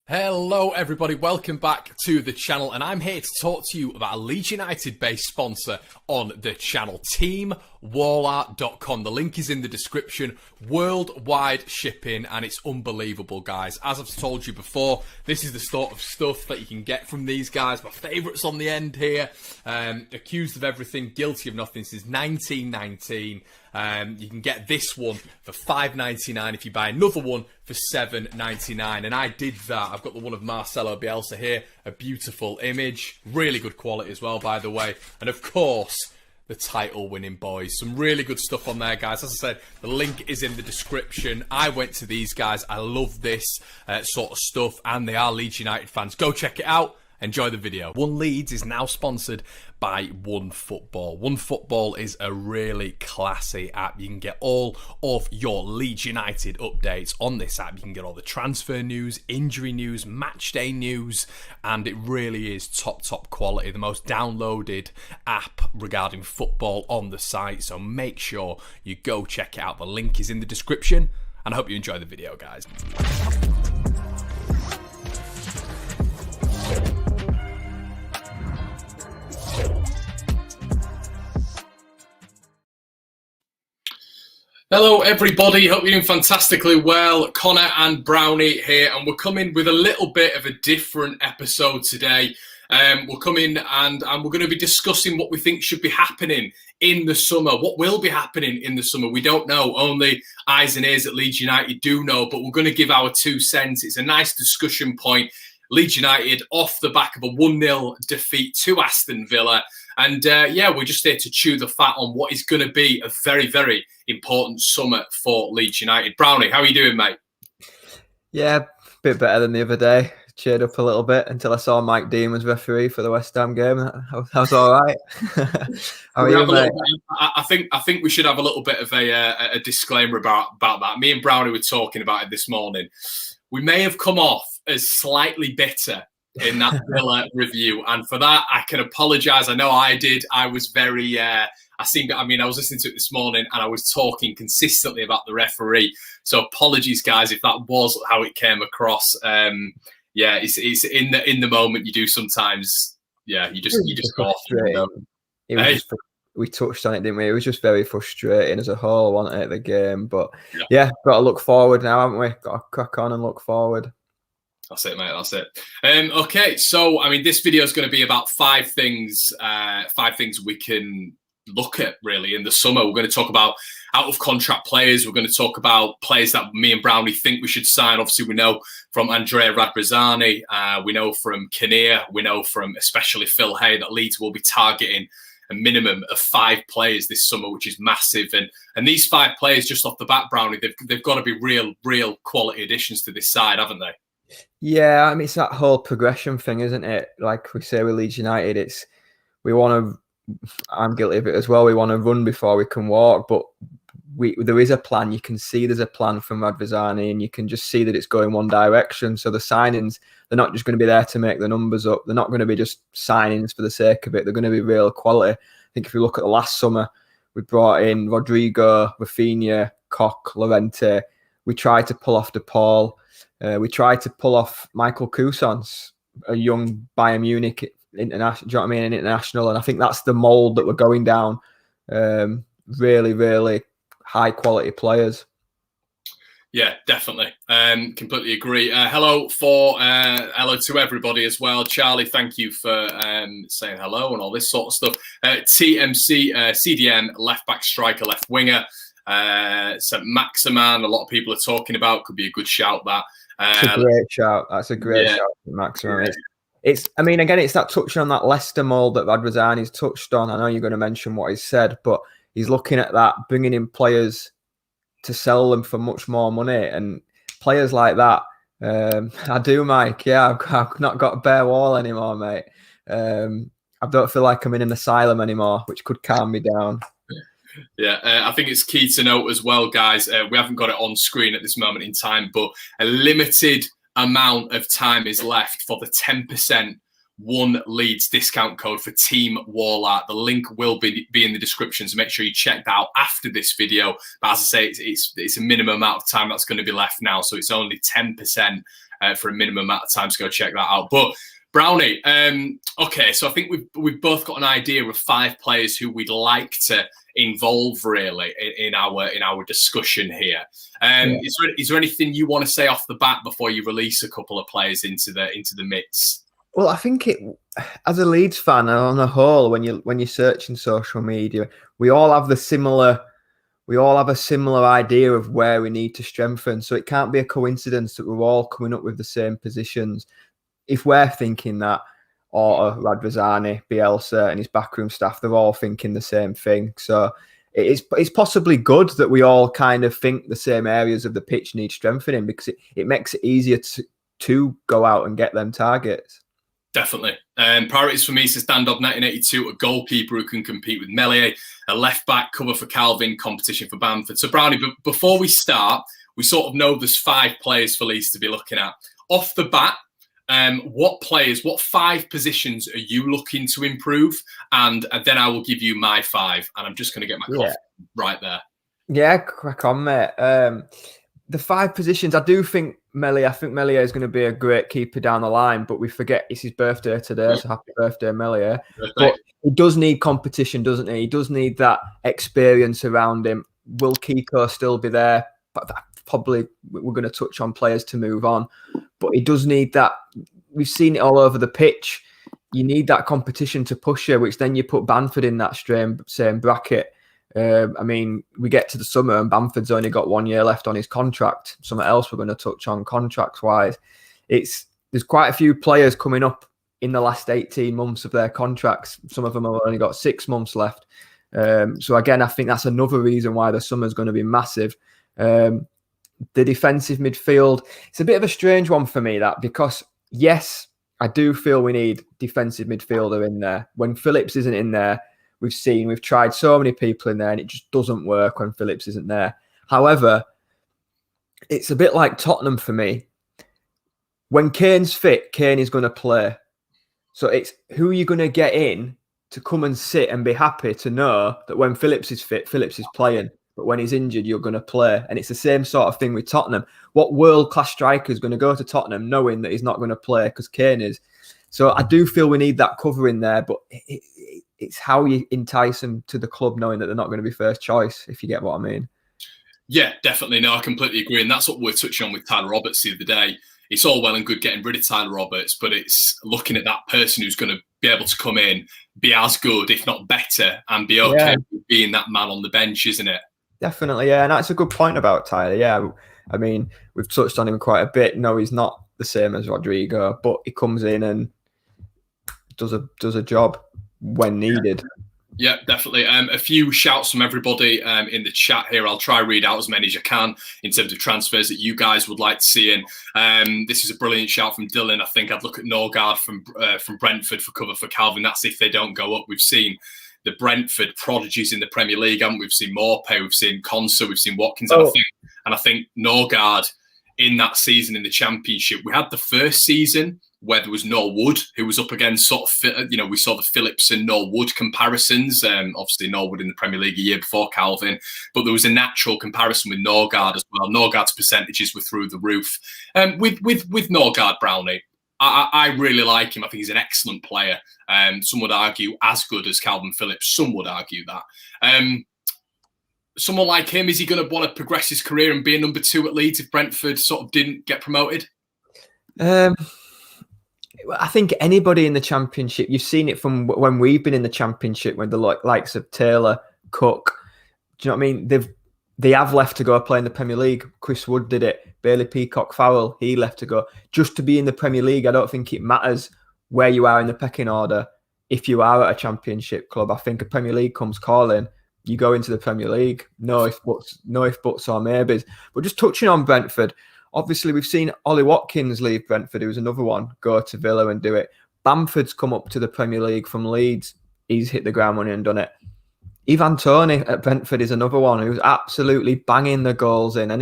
Hello everybody, welcome back to the channel, and I'm here to talk to you about a Leeds United based sponsor on the channel, teamwallart.com. The link is in the description. Worldwide shipping, and it's unbelievable, guys. As I've told you before, this is the sort of stuff that you can get from these guys. My favourites on the end here, accused of everything, guilty of nothing since 1919. You can get this one for $5.99 if you buy another one for $7.99, and I did that. I've got the one of Marcelo Bielsa here, a beautiful image, really good quality as well, by the way, and of course the title winning boys. Some really good stuff on there, guys. As I said, the link is in the description. I went to these guys. I love this sort of stuff, and they are Leeds United fans. Go check it out. Enjoy the video. One Leeds is now sponsored by OneFootball. OneFootball is a really classy app. You can get all of your Leeds United updates on this app. You can get all the transfer news, injury news, match day news, and it really is top quality. The most downloaded app regarding football on the site. So make sure you go check it out. The link is in the description, and I hope you enjoy the video, guys. Hello everybody, hope you're doing fantastically well. Connor and Brownie here, and we're coming with a little bit of a different episode today. We're coming and we're going to be discussing what we think should be happening in the summer. What will be happening in the summer, we don't know. Only eyes and ears at Leeds United do know, but we're going to give our 2 cents. It's a nice discussion point. Leeds United off the back of a 1-0 defeat to Aston Villa. And yeah, we're just here to chew the fat on what is going to be a very, very important summer for Leeds United. Brownie, how are you doing, mate? Yeah, a bit better than the other day. Cheered up a little bit until I saw Mike Dean was referee for the West Ham game. That was all right. How are you, mate? I think we should have a little bit of a disclaimer about that. Me and Brownie were talking about it this morning. We may have come off as slightly bitter in that Villa review, and for that I can apologise. I know I did. I was very I was listening to it this morning, and I was talking consistently about the referee, so apologies guys if that was how it came across. Yeah, it's in the moment you do sometimes. Yeah, you just go off. We touched on it, didn't we? It was just very frustrating as a whole, wasn't it, the game? But yeah, got to look forward now, haven't we? Got to crack on and look forward. That's it, mate. That's it. Okay, so I mean, this video is going to be about 5 things. 5 things we can look at really in the summer. We're going to talk about out of contract players. We're going to talk about players that me and Brownie think we should sign. Obviously, we know from Andrea Radrizzani, we know from Kinnear, we know from especially Phil Hay that Leeds will be targeting a minimum of 5 players this summer, which is massive. And these 5 players, just off the bat, Brownie, they've got to be real quality additions to this side, haven't they? Yeah, I mean, it's that whole progression thing, isn't it? Like we say with Leeds United, I'm guilty of it as well. We want to run before we can walk, but there is a plan. You can see there's a plan from Radrizzani, and you can just see that it's going one direction. So the signings, they're not just going to be there to make the numbers up. They're not going to be just signings for the sake of it. They're going to be real quality. I think if you look at the last summer, we brought in Rodrigo, Rafinha, Koch, Llorente. We tried to pull off DePaul. We tried to pull off Michael Cousins, a young Bayern Munich international. Do you know what I mean? International, and I think that's the mould that we're going down. Really high quality players. Yeah, definitely. Completely agree. Hello to everybody as well. Charlie, thank you for saying hello and all this sort of stuff. TMC, CDM, left back striker, left winger. So Maximan, a lot of people are talking about, could be a good shout. That's a great shout. That's a great shout, Maximan. It's I mean, again, it's that touching on that Leicester mould that Radrizzani's touched on. I know you're going to mention what he said, but he's looking at that, bringing in players to sell them for much more money, and players like that. I do, Mike. Yeah, I've not got a bare wall anymore, mate. I don't feel like I'm in an asylum anymore, which could calm me down. Yeah, I think it's key to note as well, guys. We haven't got it on screen at this moment in time, but a limited amount of time is left for the 10% One Leeds discount code for Team Wallart. The link will be in the description, so make sure you check that out after this video. But as I say, it's a minimum amount of time that's going to be left now, so it's only 10% for a minimum amount of time, to go check that out. But Brownie, okay, so I think we've both got an idea of 5 players who we'd like to involve really in our discussion here. Is there anything you want to say off the bat before you release a couple of players into the mix? Well, I think as a Leeds fan and on the whole, when you're searching social media, we all have a similar idea of where we need to strengthen. So it can't be a coincidence that we're all coming up with the same positions. If we're thinking that, or Radvazani, Bielsa, and his backroom staff, they're all thinking the same thing. So it's possibly good that we all kind of think the same areas of the pitch need strengthening, because it makes it easier to go out and get them targets. Definitely. Priorities for me, says Dandob 1982, a goalkeeper who can compete with Meslier, a left back, cover for Calvin, competition for Bamford. So Brownie, but before we start, we sort of know there's 5 players for Leeds to be looking at. Off the bat, what 5 positions are you looking to improve? And then I will give you my 5, and I'm just going to get my coffee right there. Yeah, crack on, mate. The 5 positions, I do think Meslier. I think Meslier is going to be a great keeper down the line, but we forget it's his birthday today, so happy birthday, Meslier. But he does need competition, doesn't he? He does need that experience around him. Will Kiko still be there? But probably we're going to touch on players to move on. But he does need that. We've seen it all over the pitch. You need that competition to push you, which then you put Bamford in that same bracket. I mean, we get to the summer and Bamford's only got 1 year left on his contract. Something else we're going to touch on contracts-wise. There's quite a few players coming up in the last 18 months of their contracts. Some of them have only got 6 months left. So again, I think that's another reason why the summer's going to be massive. The defensive midfield, it's a bit of a strange one for me, that, because yes, I do feel we need defensive midfielder in there. When Phillips isn't in there, we've tried so many people in there and it just doesn't work when Phillips isn't there. However, it's a bit like Tottenham for me. When Kane's fit, Kane is going to play. So it's who you're going to get in to come and sit and be happy to know that when Phillips is fit, Phillips is playing. But when he's injured, you're going to play. And it's the same sort of thing with Tottenham. What world-class striker is going to go to Tottenham knowing that he's not going to play because Kane is? So I do feel we need that cover in there, but it's how you entice them to the club knowing that they're not going to be first choice, if you get what I mean. Yeah, definitely. No, I completely agree. And that's what we're touching on with Tyler Roberts the other day. It's all well and good getting rid of Tyler Roberts, but it's looking at that person who's going to be able to come in, be as good, if not better, and be okay with being that man on the bench, isn't it? Definitely, yeah. And that's a good point about Tyler, yeah. I mean, we've touched on him quite a bit. No, he's not the same as Rodrigo, but he comes in and does a job when needed. Yeah, definitely. A few shouts from everybody in the chat here. I'll try and read out as many as I can in terms of transfers that you guys would like to see in. This is a brilliant shout from Dylan. I think I'd look at Norgard from Brentford for cover for Calvin. That's if they don't go up. We've seen the Brentford prodigies in the Premier League, haven't we? We've seen Morpay, we've seen Conser, we've seen Watkins. And I think Norgard in that season in the Championship, we had the first season where there was Norwood, who was up against sort of, we saw the Phillips and Norwood comparisons. Obviously, Norwood in the Premier League a year before Calvin, but there was a natural comparison with Norgard as well. Norgard's percentages were through the roof. With Norgard, Brownie, I really like him. I think he's an excellent player. Some would argue as good as Calvin Phillips. Some would argue that. Someone like him, is he going to want to progress his career and be a number 2 at Leeds if Brentford sort of didn't get promoted? I think anybody in the Championship, you've seen it from when we've been in the Championship, when the likes of Taylor, Cook, do you know what I mean? They have left to go play in the Premier League. Chris Wood did it. Bailey Peacock-Farrell, he left to go. Just to be in the Premier League, I don't think it matters where you are in the pecking order. If you are at a Championship club, I think a Premier League comes calling, you go into the Premier League. No ifs, buts or maybes. But just touching on Brentford, obviously we've seen Ollie Watkins leave Brentford, who was another one, go to Villa and do it. Bamford's come up to the Premier League from Leeds. He's hit the ground running and done it. Ivan Toney at Brentford is another one who's absolutely banging the goals in. And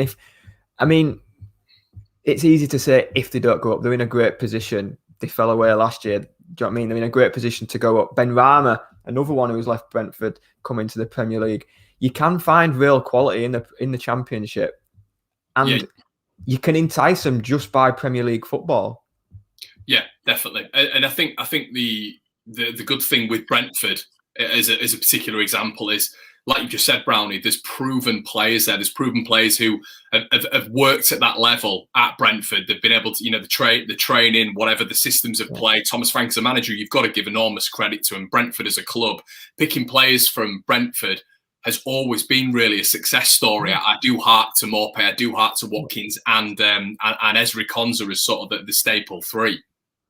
it's easy to say if they don't go up, they're in a great position. They fell away last year. Do you know what I mean? They're in a great position to go up. Ben Rama, another one who's left Brentford, coming to the Premier League. You can find real quality in the Championship. And you can entice them just by Premier League football. Yeah, definitely. And I think the good thing with Brentford as a particular example is, like you just said, Brownie, there's proven players there. There's proven players who have worked at that level at Brentford. They've been able to, the training, whatever the systems of play. Thomas Frank's a manager. You've got to give enormous credit to him. Brentford as a club, picking players from Brentford has always been really a success story. I do heart to Morpé, I do heart to Watkins, and Ezri Konsa as sort of the staple three.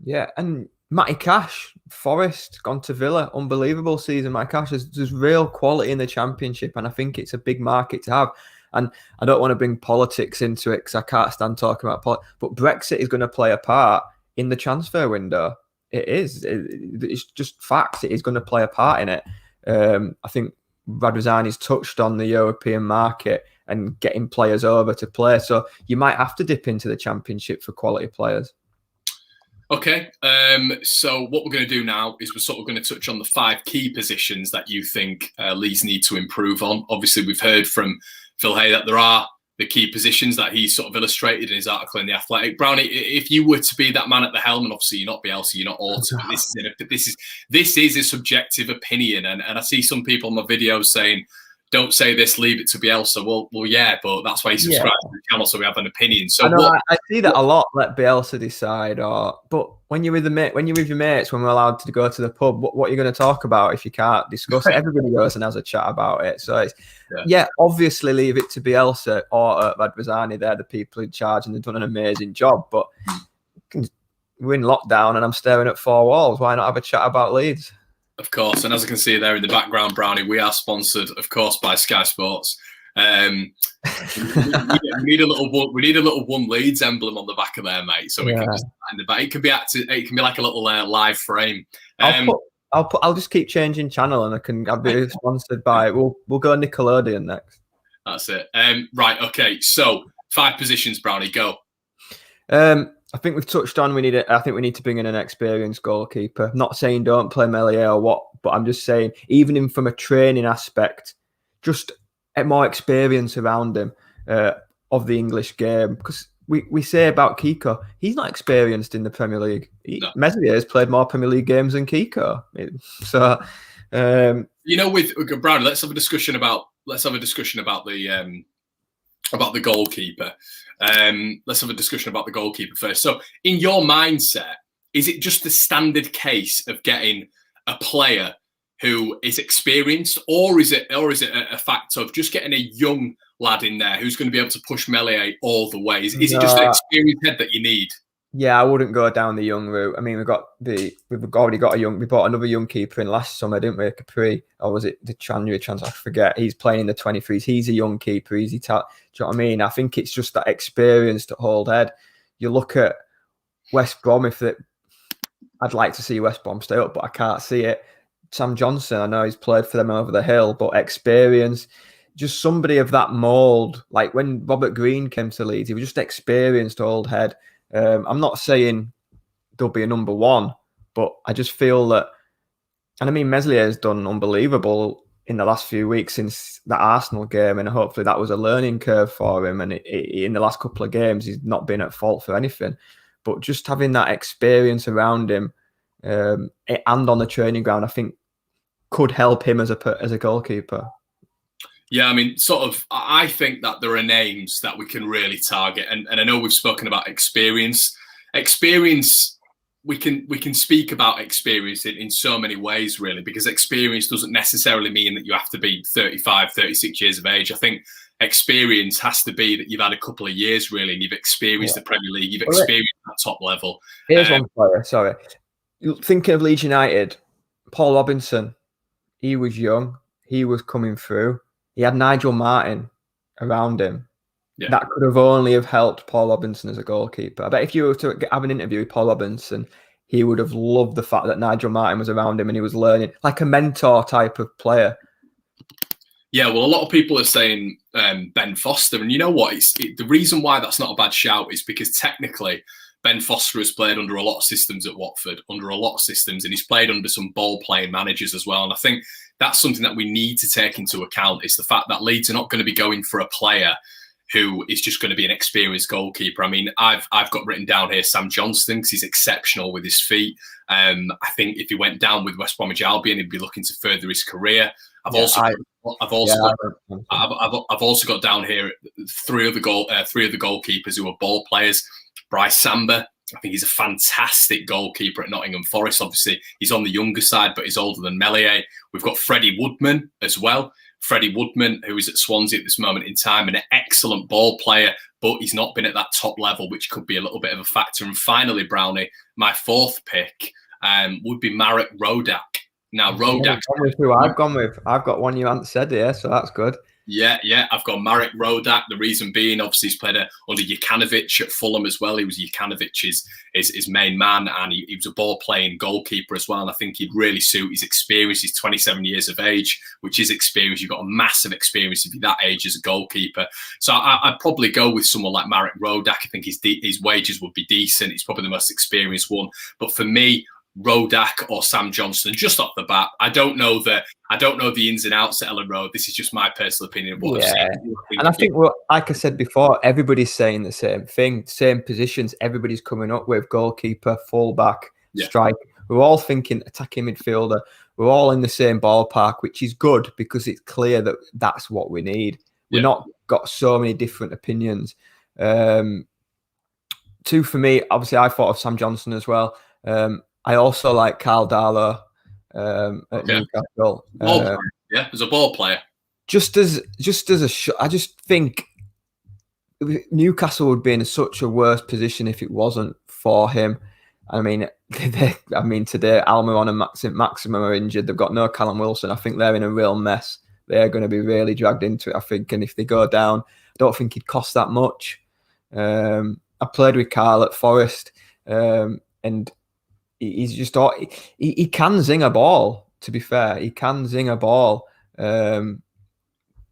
Yeah, and Matty Cash, Forest, gone to Villa, unbelievable season. Matty Cash, there's real quality in the Championship, and I think it's a big market to have. And I don't want to bring politics into it because I can't stand talking about politics, but Brexit is going to play a part in the transfer window. It is. It's just facts. It is going to play a part in it. I think Radrizzani's touched on the European market and getting players over to play. So you might have to dip into the Championship for quality players. Okay, so what we're going to do now is we're sort of going to touch on the 5 key positions that you think Leeds need to improve on. Obviously, we've heard from Phil Hay that there are the key positions that he sort of illustrated in his article in The Athletic. Brownie, if you were to be that man at the helm, and obviously you're not Bielsa, you're not Orta, this is a subjective opinion, and I see some people on my videos saying, don't say this, leave it to Bielsa. Well, yeah, but that's why you subscribe to the channel, so we have an opinion. So I see that a lot. Let Bielsa decide. But when you're with your mates, when we're allowed to go to the pub, what are you going to talk about if you can't discuss it? Everybody goes and has a chat about it. So it's obviously leave it to Bielsa or Radrizzani. They're the people in charge, and they've done an amazing job. But we're in lockdown, and I'm staring at 4 walls. Why not have a chat about Leeds? Of course, and as I can see there in the background, Brownie, we are sponsored, of course, by Sky Sports. We need a little One Leeds emblem on the back of there, mate. So we can just in the back. It can be like a little live frame. I'll just keep changing channel, and I'll be sponsored by. We'll go Nickelodeon next. That's it. Right. Okay. So 5 positions, Brownie. Go. I think we've touched on I think we need to bring in an experienced goalkeeper. Not saying don't play Meslier or what, but I'm just saying even from a training aspect, just more experience around him of the English game. Because we say about Kiko, he's not experienced in the Premier League. Meslier has played more Premier League games than Kiko. So with Brownie, let's have a discussion about the goalkeeper. Let's have a discussion about the goalkeeper first. So, in your mindset, is it just the standard case of getting a player who is experienced, or is it a fact of just getting a young lad in there who's going to be able to push Meslier all the way? Is it just an experienced head that you need? Yeah, I wouldn't go down the young route. I mean, we bought another young keeper in last summer, didn't we? Capri, or was it the January transfer? I forget. He's playing in the 23s. He's a young keeper. Do you know what I mean? I think it's just that experience to hold head. You look at West Brom. I'd like to see West Brom stay up, but I can't see it. Sam Johnson, I know he's played for them over the hill, but experience, just somebody of that mould. Like when Robert Green came to Leeds, he was just experienced to hold head. I'm not saying there'll be a number 1, but I just feel that, and I mean, Meslier has done unbelievable in the last few weeks since the Arsenal game, and hopefully that was a learning curve for him. And in the last couple of games, he's not been at fault for anything. But just having that experience around him and on the training ground, I think could help him as a goalkeeper. Yeah, I mean, I think that there are names that we can really target, and I know we've spoken about experience. Experience, we can speak about experience in so many ways, really, because experience doesn't necessarily mean that you have to be 35, 36 years of age. I think experience has to be that you've had a couple of years, really, and you've experienced the Premier League, you've experienced that top level. Here's one player, sorry. Thinking of Leeds United, Paul Robinson, he was young, he was coming through. He had Nigel Martin around him. Yeah. That could have only helped Paul Robinson as a goalkeeper. I bet if you were to have an interview with Paul Robinson, he would have loved the fact that Nigel Martin was around him and he was learning, like a mentor type of player. Yeah, well, a lot of people are saying Ben Foster. And you know what? The reason why that's not a bad shout is because technically Ben Foster has played under a lot of systems at Watford, and he's played under some ball-playing managers as well. And I think that's something that we need to take into account, is the fact that Leeds are not going to be going for a player who is just going to be an experienced goalkeeper. I mean, I've got written down here Sam Johnstone because he's exceptional with his feet. I think if he went down with West Bromwich Albion, he'd be looking to further his career. I've also got down here three other goalkeepers who are ball players. Bryce Samba, I think he's a fantastic goalkeeper at Nottingham Forest. Obviously, he's on the younger side, but he's older than Meslier. We've got Freddie Woodman as well. Freddie Woodman, who is at Swansea at this moment in time, an excellent ball player, but he's not been at that top level, which could be a little bit of a factor. And finally, Brownie, my fourth pick would be Marek Rodak. Now, Rodak. Who I've gone with. I've got one you haven't said here, so that's good. Yeah, I've got Marek Rodak. The reason being, obviously, he's played under Jukanovic at Fulham as well. He was Jukanovic's his main man, and he was a ball-playing goalkeeper as well. And I think he'd really suit his experience. He's 27 years of age, which is experience. You've got a massive experience if you're that age as a goalkeeper. So I'd probably go with someone like Marek Rodak. I think his wages would be decent. He's probably the most experienced one. But for me, Rodak or Sam Johnstone, just off the bat. I don't know the ins and outs at Ellen Road. This is just my personal opinion of what I've seen. And I think, well, like I said before, everybody's saying the same thing, same positions. Everybody's coming up with goalkeeper, fullback, striker. We're all thinking attacking midfielder. We're all in the same ballpark, which is good because it's clear that that's what we need. We've not got so many different opinions. Two for me, obviously, I thought of Sam Johnstone as well. I also like Carl Darlow at Newcastle. As a ball player. I just think Newcastle would be in such a worse position if it wasn't for him. I mean, today Almiron and Maximum are injured. They've got no Callum Wilson. I think they're in a real mess. They're going to be really dragged into it, I think. And if they go down, I don't think he'd cost that much. I played with Carl at Forest, and he's just he can zing a ball. To be fair, he can zing a ball, but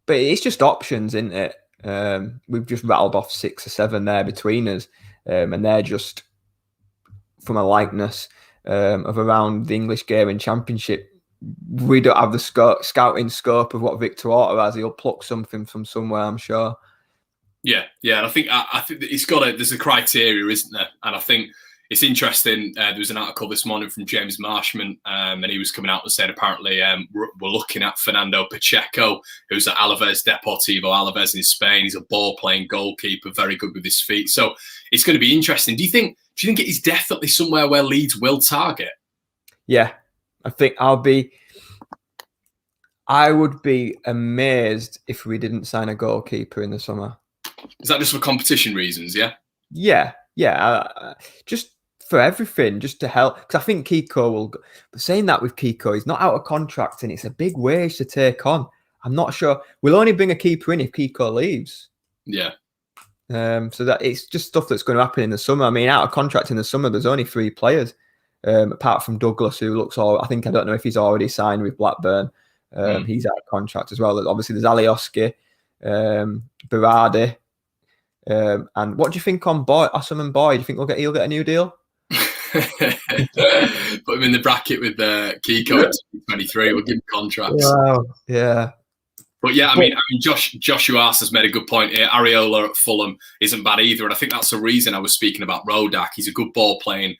it's just options, isn't it? We've just rattled off 6 or 7 there between us, and they're just from a likeness of around the English game and Championship. We don't have the scouting scope of what Victor Orta has. He'll pluck something from somewhere, I'm sure. Yeah, and I think it's there's a criteria, isn't there? And I think it's interesting. There was an article this morning from James Marshman, and he was coming out and saying apparently we're looking at Fernando Pacheco, who's at Alaves Deportivo Alaves in Spain. He's a ball-playing goalkeeper, very good with his feet. So it's going to be interesting. Do you think it is definitely somewhere where Leeds will target? Yeah, I think I would be amazed if we didn't sign a goalkeeper in the summer. Is that just for competition reasons? Yeah. Yeah. Just for everything, just to help. Because I think Kiko will. Saying that with Kiko, he's not out of contract, and it's a big wage to take on. I'm not sure. We'll only bring a keeper in if Kiko leaves. Yeah. So that it's just stuff that's going to happen in the summer. I mean, out of contract in the summer, there's only 3 players, apart from Douglas, who looks all. I don't know if he's already signed with Blackburn. He's out of contract as well. Obviously, there's Alioski, Berardi. And what do you think on Osman Boy? Do you think he'll get a new deal? Put him in the bracket with Kiko at 23. We'll give him contracts. Wow. Yeah. But yeah, I mean, Joshua Arce has made a good point here. Areola at Fulham isn't bad either, and I think that's the reason I was speaking about Rodak. He's a good ball playing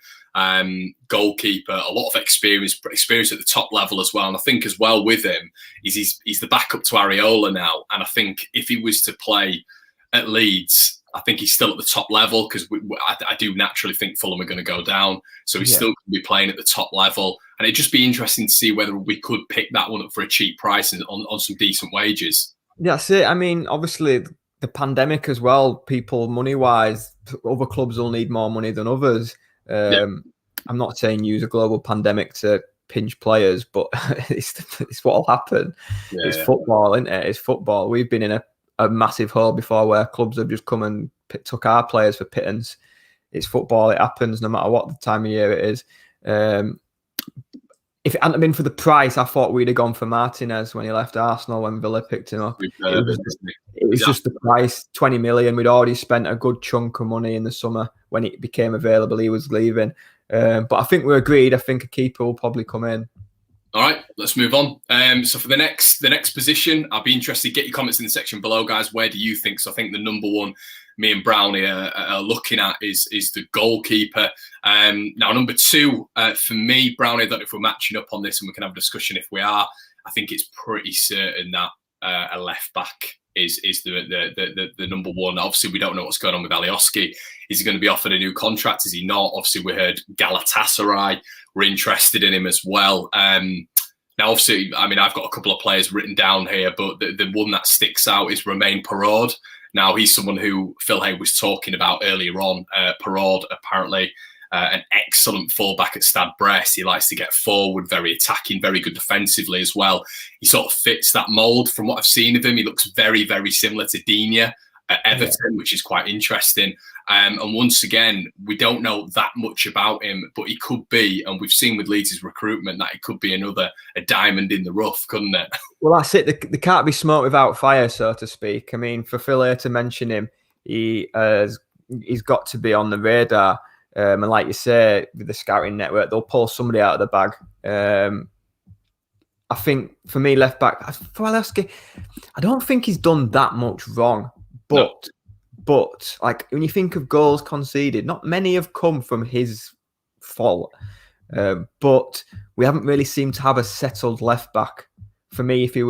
goalkeeper, a lot of experience at the top level as well. And I think as well with him is he's the backup to Areola now. And I think if he was to play at Leeds, I think he's still at the top level because I do naturally think Fulham are going to go down. So he's still going to be playing at the top level. And it'd just be interesting to see whether we could pick that one up for a cheap price and on some decent wages. That's it. I mean, obviously, the pandemic as well, people money-wise, other clubs will need more money than others. I'm not saying use a global pandemic to pinch players, but it's what will happen. It's football, isn't it? It's football. We've been in a massive hole before where clubs have just come and took our players for pittance. It's football. It happens no matter what the time of year it is. If it hadn't been for the price, I thought we'd have gone for Martinez when he left Arsenal when Villa picked him up. It was just the price, 20 million. We'd already spent a good chunk of money in the summer when it became available. He was leaving. But I think we agreed. I think a keeper will probably come in. All right, let's move on. So for the next position, I'll be interested. Get your comments in the section below, guys. Where do you think? So I think the number one me and Brownie are looking at is the goalkeeper. Now number two for me, Brownie. I don't know if we're matching up on this, and we can have a discussion if we are. I think it's pretty certain that a left back is the number one. Obviously, we don't know what's going on with Alioski. Is he going to be offered a new contract? Is he not? Obviously, we heard Galatasaray were interested in him as well. Now, obviously, I mean, I've got a couple of players written down here, but the one that sticks out is Romain Perraud. Now, he's someone who Phil Hay was talking about earlier on. Perraud, apparently, an excellent fullback at Stade Brest. He likes to get forward, very attacking, very good defensively as well. He sort of fits that mould. From what I've seen of him, he looks very, very similar to Digne at Everton, which is quite interesting. And once again, we don't know that much about him, but he could be, and we've seen with Leeds' recruitment that it could be a diamond in the rough, couldn't it? Well, that's it. There can't be smoke without fire, so to speak. I mean, for Phil Hay to mention him, he's got to be on the radar. And like you say, with the scouting network, they'll pull somebody out of the bag. I think for me, left back, for Alioski, I don't think he's done that much wrong. But like when you think of goals conceded, not many have come from his fault. But we haven't really seemed to have a settled left back. For me, if we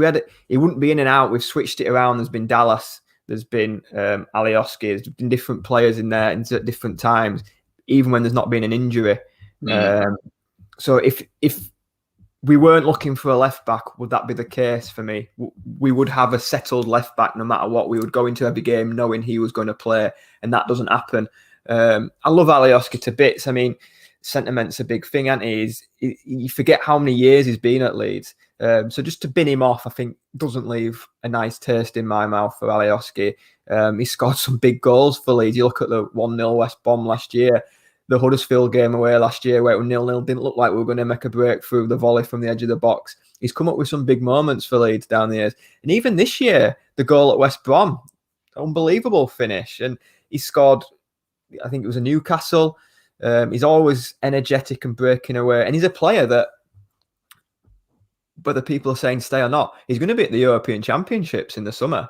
had it, he wouldn't be in and out. We've switched it around. There's been Dallas. There's been Alioski. There's been different players in there at different times, even when there's not been an injury. So if we weren't looking for a left back, would that be the case for me? We would have a settled left back no matter what. We would go into every game knowing he was going to play, and that doesn't happen. I love Alioski to bits. I mean, sentiment's a big thing, and you forget how many years he's been at Leeds. So just to bin him off, I think doesn't leave a nice taste in my mouth for Alioski. He scored some big goals for Leeds. You look at the 1-0 West Brom last year, the Huddersfield game away last year where it was 0-0, didn't look like we were going to make a breakthrough, the volley from the edge of the box. He's come up with some big moments for Leeds down the years. And even this year, the goal at West Brom, unbelievable finish. And he scored, I think it was a Newcastle. He's always energetic and breaking away. And he's a player that, whether people are saying stay or not, he's going to be at the European Championships in the summer.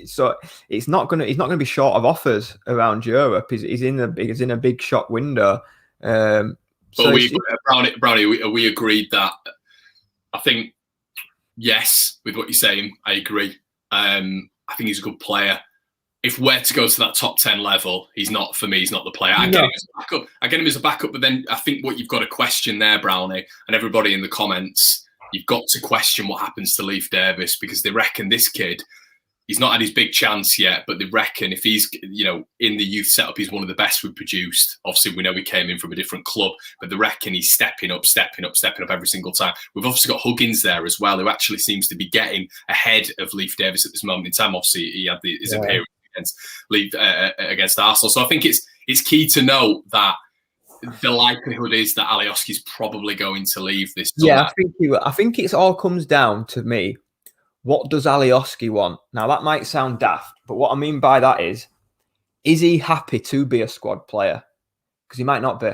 So he's not going to be short of offers around Europe. He's in a big shot window. But Brownie, we agreed that. I think yes, with what you're saying, I agree. I think he's a good player. If we're to go to that top 10 level, he's not, for me, he's not the player. I get him as a backup, but then I think what you've got to question there, Brownie, and everybody in the comments, you've got to question what happens to Leif Davis, because they reckon this kid, he's not had his big chance yet, but they reckon if he's, in the youth setup, he's one of the best we've produced. Obviously, we know he came in from a different club, but they reckon he's stepping up every single time. We've obviously got Huggins there as well, who actually seems to be getting ahead of Leif Davis at this moment in time. Obviously, he had his appearance against Arsenal. So I think it's key to note that the likelihood is that Alioski's probably going to leave this summer. Yeah, I think it all comes down to me. What does Alioski want? Now, that might sound daft, but what I mean by that is he happy to be a squad player? Because he might not be.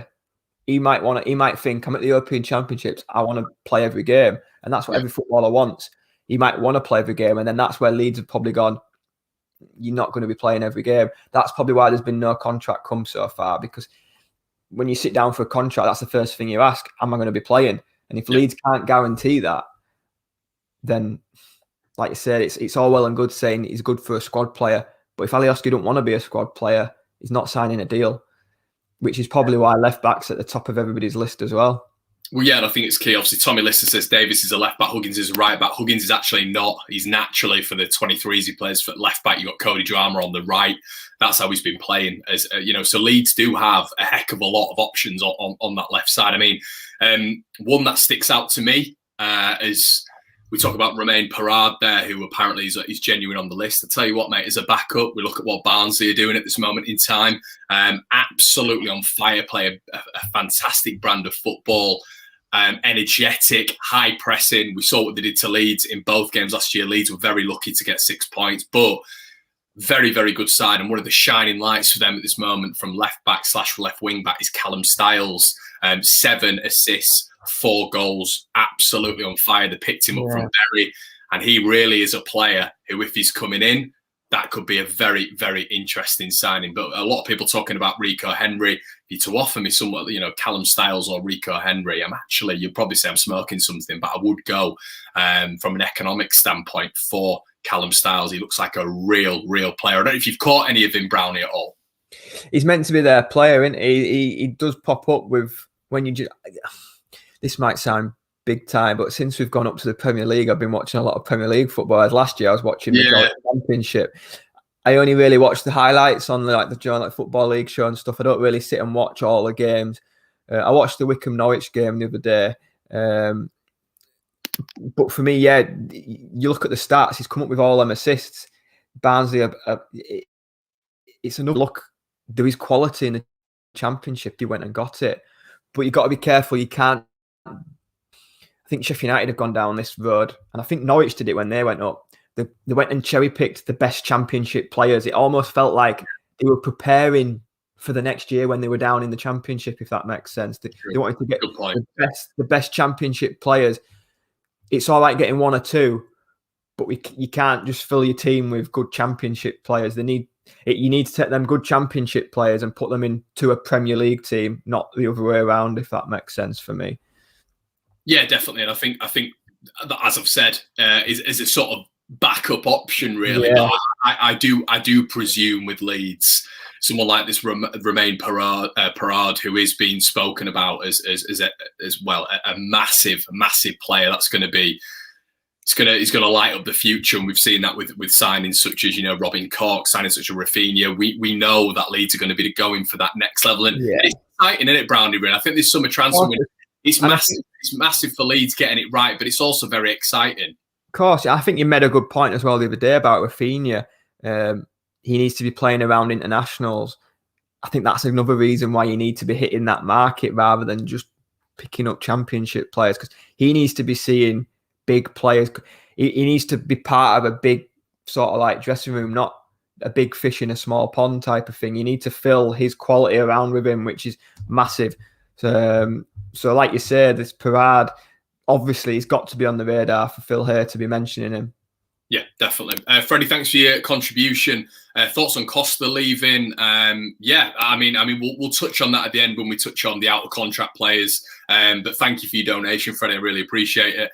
He might think, I'm at the European Championships, I want to play every game. And that's what every footballer wants. He might want to play every game, and then that's where Leeds have probably gone, you're not going to be playing every game. That's probably why there's been no contract come so far, because when you sit down for a contract, that's the first thing you ask, am I going to be playing? And if Leeds can't guarantee that, then, like you said, it's all well and good saying he's good for a squad player. But if Alioski don't want to be a squad player, he's not signing a deal, which is probably why left back's at the top of everybody's list as well. Well, yeah, and I think it's key. Obviously, Tommy Lister says Davis is a left back, Huggins is a right back. Huggins is actually not. He's naturally, for the 23s he plays for left back. You've got Cody Drama on the right. That's how he's been playing. As so Leeds do have a heck of a lot of options on that left side. I mean, one that sticks out to me is we talk about Romain Perraud there, who apparently is genuine on the list. I tell you what, mate, as a backup, we look at what Barnsley are doing at this moment in time. Absolutely on fire, play a fantastic brand of football. Energetic, high pressing. We saw what they did to Leeds in both games last year. Leeds were very lucky to get 6 points, but very, very good side, and one of the shining lights for them at this moment from left back / left wing back is Callum Styles. 7 assists, 4 goals, absolutely on fire. They picked him up from Bury, and he really is a player who, if he's coming in, that could be a very, very interesting signing. But a lot of people talking about Rico Henry. If you to offer me somewhat, Callum Styles or Rico Henry, you'd probably say I'm smoking something, but I would go from an economic standpoint for Callum Styles. He looks like a real player. I don't know if you've caught any of him, Brownie, at all. He's meant to be their player, isn't he? He does pop up with when you just. This might sound big time, but since we've gone up to the Premier League, I've been watching a lot of Premier League football. Last year, I was watching the Championship. I only really watch the highlights on the Football League show and stuff. I don't really sit and watch all the games. I watched the Wycombe Norwich game the other day. But for me, you look at the stats. He's come up with all them assists. Barnsley, it's another look. There is quality in the Championship. He went and got it, but you've got to be careful. You can't. I think Sheffield United have gone down this road, and I think Norwich did it when they went up. They went and cherry-picked the best Championship players. It almost felt like they were preparing for the next year when they were down in the Championship, if that makes sense. They wanted to get the best Championship players. It's all right getting 1 or 2, but you can't just fill your team with good Championship players. You need to take them good Championship players and put them into a Premier League team, not the other way around, if that makes sense for me. Yeah, definitely. And I think that, as I've said, is a sort of backup option, really. Yeah. But I do presume with Leeds, someone like this Romain Perard, who is being spoken about as well, a massive player that's going to be. He's going to light up the future, and we've seen that with signings such as Robin Cork, signings such as Rafinha. We know that Leeds are going to be going for that next level, and it's exciting, isn't it, Brownie? Really, I think this summer transfer window, it's massive. It's massive for Leeds getting it right, but it's also very exciting. Of course, I think you made a good point as well the other day about Rafinha. He needs to be playing around internationals. I think that's another reason why you need to be hitting that market rather than just picking up Championship players, because he needs to be seeing big players. He needs to be part of a big sort of like dressing room, not a big fish in a small pond type of thing. You need to fill his quality around with him, which is massive. So like you said, this Perard, obviously he's got to be on the radar for Phil Hay to be mentioning him. Yeah, definitely. Freddie, thanks for your contribution. Thoughts on Costa leaving? We'll touch on that at the end when we touch on the out of contract players. But thank you for your donation, Freddie. I really appreciate it.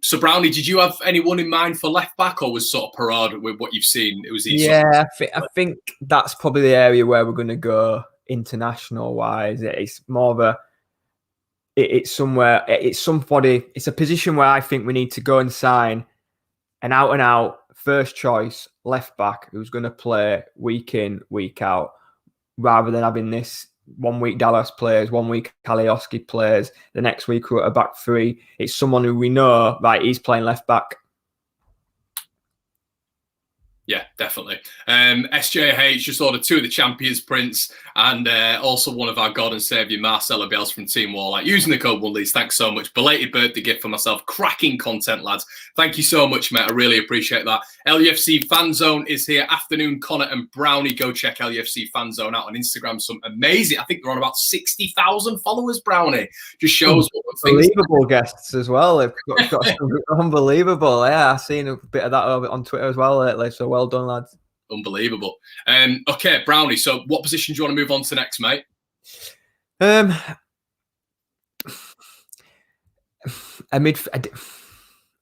So, Brownie, did you have anyone in mind for left back, or was sort of Perard with what you've seen? It was easy. Yeah, I think that's probably the area where we're going to go international wise. It's more of a. It's somewhere. It's somebody. It's a position where I think we need to go and sign an out-and-out first choice left back who's going to play week in, week out, rather than having this 1 week Dallas plays, 1 week Kalioski plays, the next week we're at a back three. It's someone who we know, right, he's playing left back. Yeah, definitely. SJH just ordered 2 of the Champions prints, and also one of our God and Saviour Marcelo Bielsa from Team Warlight using the code ONELEEDS. Thanks so much. Belated birthday gift for myself. Cracking content, lads. Thank you so much, mate. I really appreciate that. LUFC Fan Zone is here. Afternoon, Connor and Brownie. Go check LUFC Fan Zone out on Instagram. Some amazing. I think they're on about 60,000 followers, Brownie. Just shows what unbelievable guests as well. They've got unbelievable. Yeah, I've seen a bit of that on Twitter as well lately. So well done, lads. Unbelievable. Okay, Brownie. So, what position do you want to move on to next, mate? A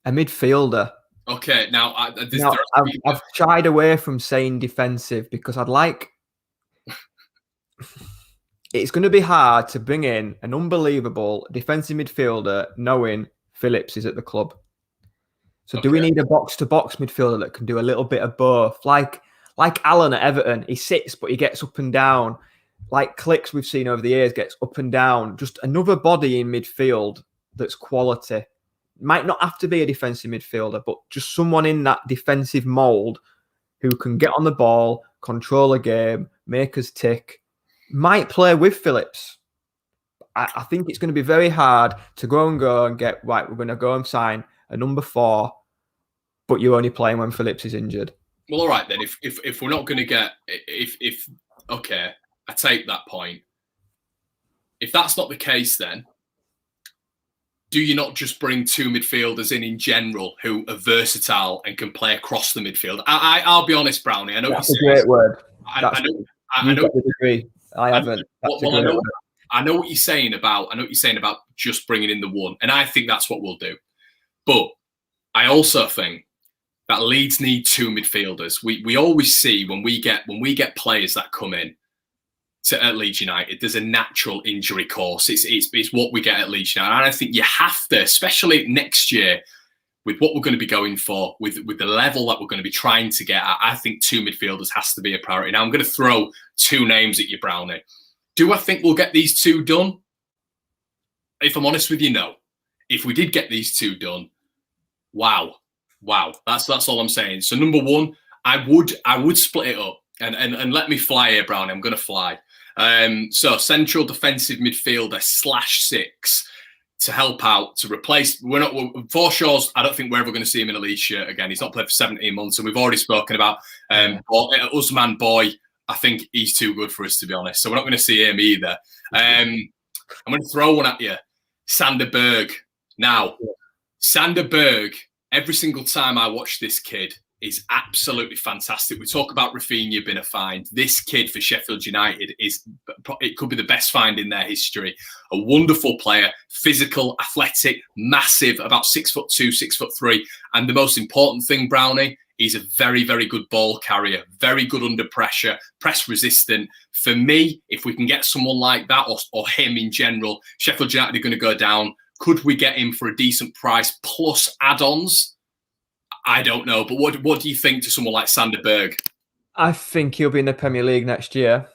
midfielder. Okay, now I've shied away from saying defensive because I'd like. It's going to be hard to bring in an unbelievable defensive midfielder knowing Phillips is at the club. So do we need a box-to-box midfielder that can do a little bit of both? Like Allen at Everton, he sits but he gets up and down. Like Clicks we've seen over the years gets up and down. Just another body in midfield that's quality. Might not have to be a defensive midfielder, but just someone in that defensive mould who can get on the ball, control a game, make us tick. Might play with Phillips. I think it's going to be very hard to go and get, right, we're going to go and sign a number 4, but you're only playing when Phillips is injured. Well, all right then. If we're not going to get if okay, I take that point. If that's not the case, then do you not just bring two midfielders in general who are versatile and can play across the midfield? I'll be honest, Brownie. I know That's what a you're saying. great word. I know. I You've know. got the degree. I haven't. That's a great word. I know what you're saying about. I know what you're saying about just bringing in the one, and I think that's what we'll do. But I also think that Leeds need two midfielders. We always see when we get players that come in at Leeds United, there's a natural injury course. It's what we get at Leeds United, and I think you have to, especially next year, with what we're going to be going for, with the level that we're going to be trying to get at. I think two midfielders has to be a priority. Now I'm going to throw two names at you, Brownie. Do I think we'll get these two done? If I'm honest with you, no. If we did get these two done, wow. That's all I'm saying. So number one, I would split it up and let me fly here, Brownie. I'm going to fly. So central defensive midfielder /6 to help out to replace. Forshaw's. I don't think we're ever going to see him in a Leeds shirt again. He's not played for 17 months, and we've already spoken about Usman Boy. I think he's too good for us, to be honest. So we're not going to see him either. I'm going to throw one at you, Sander Berg. Now, Sander Berg. Every single time I watch this kid, is absolutely fantastic. We talk about Rafinha being a find. This kid for Sheffield United it could be the best find in their history. A wonderful player, physical, athletic, massive, about 6'2", 6'3". And the most important thing, Brownie, he's a very, very good ball carrier, very good under pressure, press resistant. For me, if we can get someone like that or him in general, Sheffield United are going to go down. Could we get him for a decent price plus add-ons? I don't know, but what do you think to someone like Sander Berg? I think he'll be in the Premier League next year.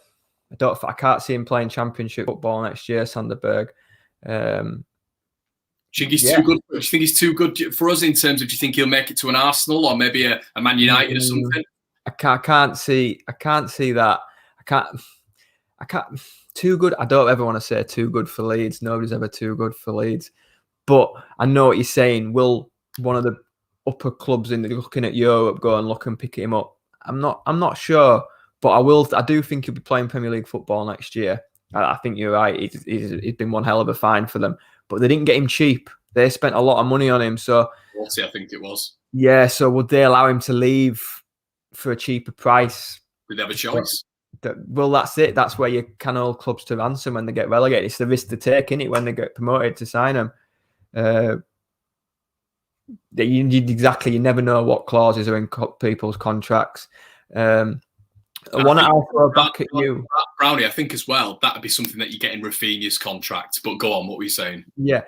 I can't see him playing Championship football next year, Sander Berg. Do you think he's too good? Do you think he's too good for us in terms of? Do you think he'll make it to an Arsenal or maybe a Man United or something? I can't see that. I can't. Too good. I don't ever want to say too good for Leeds. Nobody's ever too good for Leeds. But I know what you're saying. Will one of the upper clubs looking at Europe go and look and pick him up? I'm not sure, but I do think he'll be playing Premier League football next year. I think you're right. He's been one hell of a find for them, but they didn't get him cheap. They spent a lot of money on him. So 40, I think it was. Yeah. So would they allow him to leave for a cheaper price? Would they have a choice? Well, that's it. That's where you can hold clubs to ransom when they get relegated. It's the risk to take, isn't it, when they get promoted to sign them. You never know what clauses are in people's contracts. I'll throw back at you, Brownie. I think as well that'd be something that you get in Rafinha's contract. But go on, what were you saying? Yeah,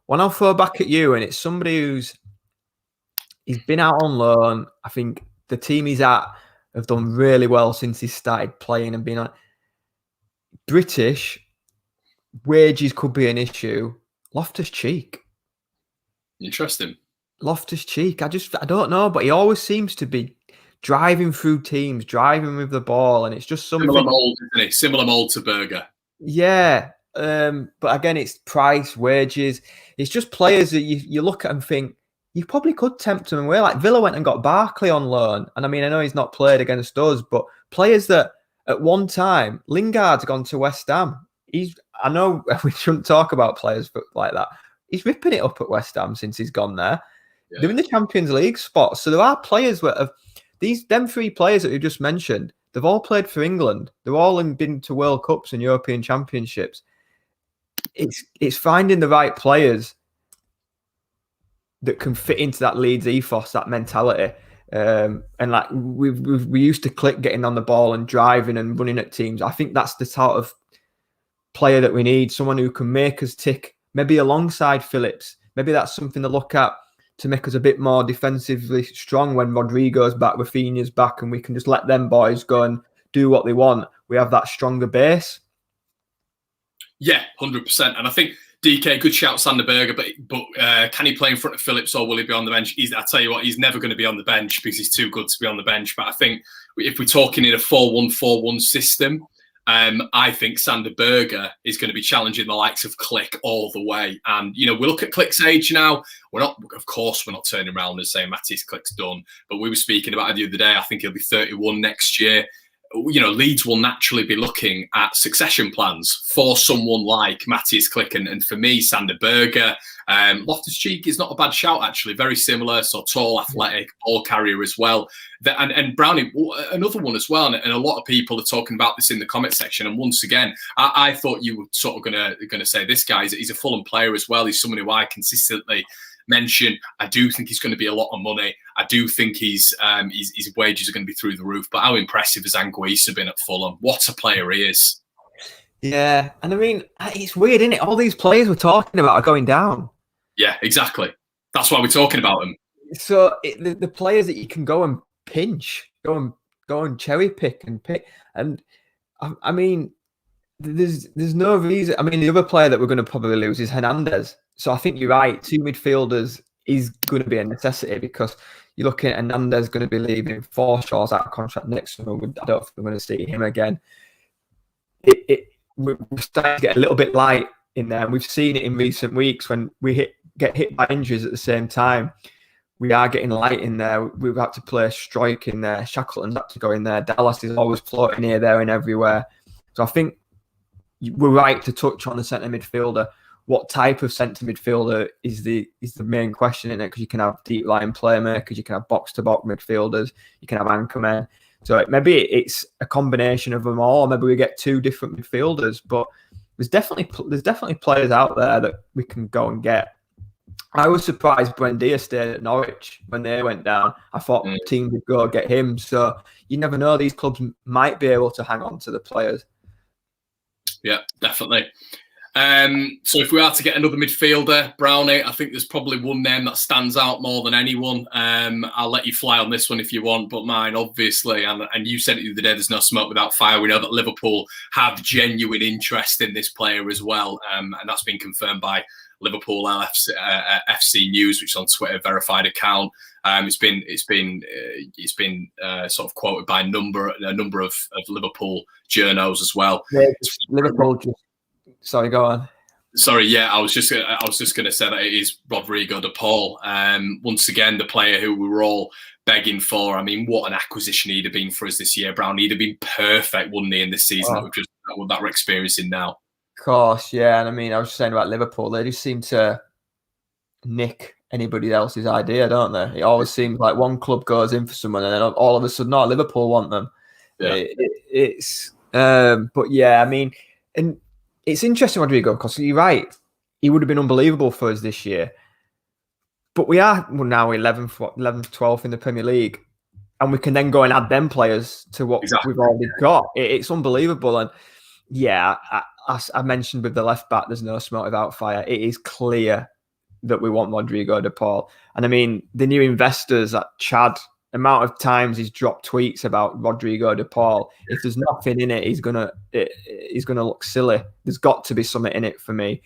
when I'll throw back at you, and it's somebody he's been out on loan. I think the team he's at have done really well since he started playing and being on. British wages could be an issue. Loftus-Cheek. Interesting. Loftus-Cheek. I don't know, but he always seems to be driving through teams, driving with the ball, and it's just something similar mold, isn't it? Similar mold to Berger. Yeah, but again, it's price, wages. It's just players that you look at and think you probably could tempt them away. Like Villa went and got Barkley on loan, and I mean, I know he's not played against us, but players that at one time Lingard's gone to West Ham. I know we shouldn't talk about players like that. He's ripping it up at West Ham since he's gone there. Yeah. They're in the Champions League spot. So there are players that have them three players that you just mentioned, they've all played for England. They've all been to World Cups and European Championships. It's finding the right players that can fit into that Leeds ethos, that mentality. And like we used to click getting on the ball and driving and running at teams. I think that's the sort of player that we need, someone who can make us tick, maybe alongside Phillips. Maybe that's something to look at to make us a bit more defensively strong when Rodrigo's back, Rafinha's back, and we can just let them boys go and do what they want. We have that stronger base. Yeah, 100%. And I think DK, good shout, Sander Berger, but can he play in front of Phillips or will he be on the bench? I tell you what, he's never going to be on the bench because he's too good to be on the bench. But I think if we're talking in a 4-1-4-1 system, I think Sander Berger is going to be challenging the likes of Click all the way. And, we look at Click's age now. Of course, we're not turning around and saying Matthias Click's done. But we were speaking about it the other day. I think he'll be 31 next year. Leeds will naturally be looking at succession plans for someone like Matthias Click. And for me, Sander Berger, Loftus-Cheek is not a bad shout, actually. Very similar, so tall, athletic, ball carrier as well. And Brownie, another one as well. And a lot of people are talking about this in the comment section. And once again, I thought you were sort of going to say this guy. He's a Fulham player as well. He's someone who I consistently mention. I do think he's going to be a lot of money. I do think his wages are going to be through the roof. But how impressive has Anguissa been at Fulham? What a player he is. Yeah, and I mean, it's weird, isn't it? All these players we're talking about are going down. Yeah, exactly. That's why we're talking about them. So the players that you can go and pinch, go and cherry pick, and I mean, there's no reason. I mean, the other player that we're going to probably lose is Hernandez. So I think you're right. 2 midfielders is going to be a necessity because you're looking at Hernandez going to be leaving. Forshaw's out of contract next summer. I don't think we're going to see him again. We're starting to get a little bit light in there, and we've seen it in recent weeks when we get hit by injuries at the same time. We are getting light in there. We've had to play Strike in there. Shackleton's had to go in there. Dallas is always floating here, there, and everywhere. So I think we're right to touch on the centre midfielder. What type of centre midfielder is the main question in it? Because you can have deep line playmakers, you can have box to box midfielders, you can have anchormen. So maybe it's a combination of them all. Maybe we get 2 different midfielders, but there's definitely players out there that we can go and get. I was surprised Buendia stayed at Norwich when they went down. I thought teams would go get him. So you never know; these clubs might be able to hang on to the players. Yeah, definitely. So if we are to get another midfielder, Brownie, I think there's probably one name that stands out more than anyone. I'll let you fly on this one if you want, but mine, obviously, and you said it the other day, there's no smoke without fire. We know that Liverpool have genuine interest in this player as well, and that's been confirmed by Liverpool FC News, which is on Twitter, verified account. It's been sort of quoted by a number of Liverpool journos as well. Yeah, Liverpool. Sorry, go on. Sorry, yeah, I was just going to say that it is Rodrigo de Paul. Once again, the player who we were all begging for. I mean, what an acquisition he'd have been for us this year, Brown. He'd have been perfect, wouldn't he, in this season that we're experiencing now. Of course, yeah. And I mean, I was just saying about Liverpool, they just seem to nick anybody else's idea, don't they? It always seems like one club goes in for someone and then all of a sudden, no, Liverpool want them. Yeah. But yeah, I mean, and it's interesting, Rodrigo, because you're right. He would have been unbelievable for us this year. But we are now 11th, 12th in the Premier League. And we can then go and add them players to what we've already got. It's unbelievable. And yeah, I mentioned with the left back, there's no smoke without fire. It is clear that we want Rodrigo de Paul. And I mean, the new investors at Chad, the amount of times he's dropped tweets about Rodrigo de Paul, if there's nothing in it, he's gonna look silly. There's got to be something in it for me,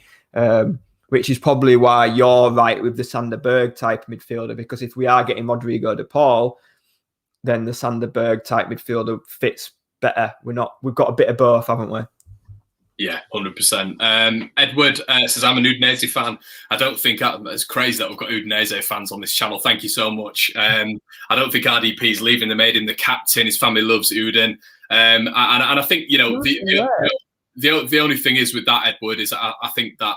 which is probably why you're right with the Sander Berg type midfielder. Because if we are getting Rodrigo de Paul, then the Sander Berg type midfielder fits better. We've got a bit of both, haven't we? Yeah, 100%. Edward says, I'm a Udinese fan. I don't think it's crazy that we've got Udinese fans on this channel. Thank you so much. I don't think RDP is leaving. They made him the captain. His family loves Udin. And I think, the only thing is with that, Edward, is I think that